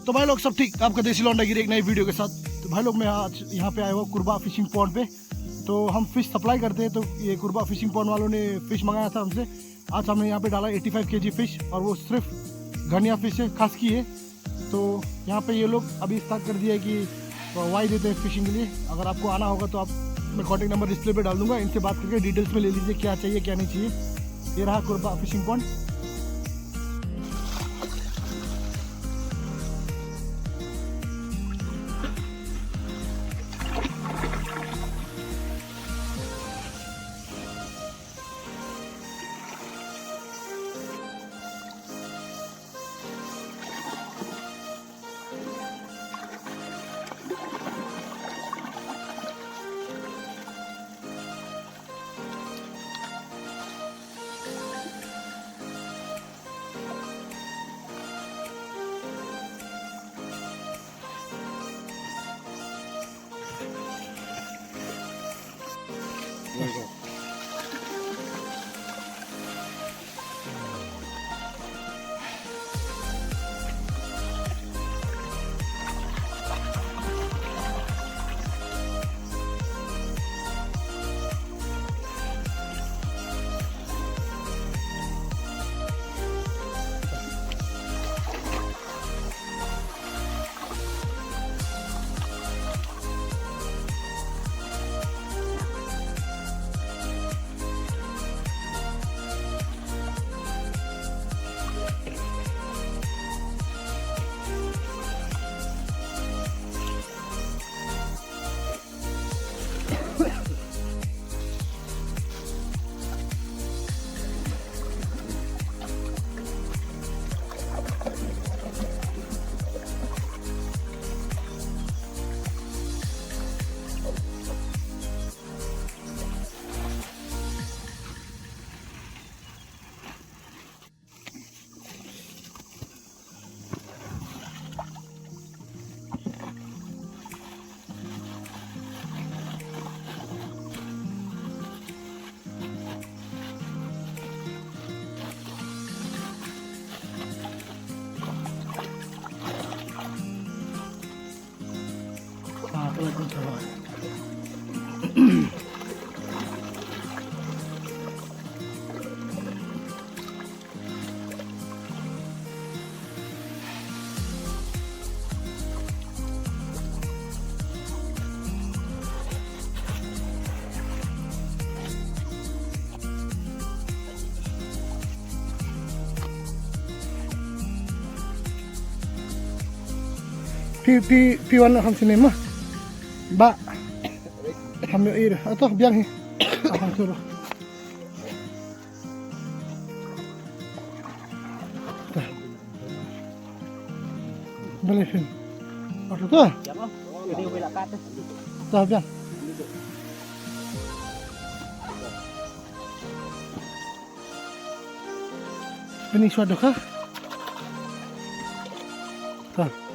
तो भाई लोग सब ठीक, आपका देसी लौंडागिरी एक नई वीडियो के साथ। तो भाई लोग मैं आज यहाँ पे आया हुआ कुरबा फिशिंग पॉन्ड पे। तो हम फिश सप्लाई करते हैं, तो ये कुरबा फिशिंग पॉन्ड वालों ने फिश मंगाया था हमसे। आज हमने यहाँ पे डाला 85 kg फिश, और वो सिर्फ घनिया फिश है, खास की है। तो यहाँ पे ये लोग अभी स्टार्ट कर दिया है कि वाई देते हैं फिशिंग के लिए। अगर आपको आना होगा तो आप, मैं कॉन्टेक्ट नंबर डिस्प्ले पे डाल दूंगा, इनसे बात करके डिटेल्स में ले लीजिए क्या चाहिए क्या नहीं चाहिए। ये रहा कुरबा fishing pond. Talagang sarap. P1 na kang sinema. Ba, kami ir. Ato, biang hi. Akang suro. Balik hin. Ato to. Ito, biang. Piniswado ka? Ito.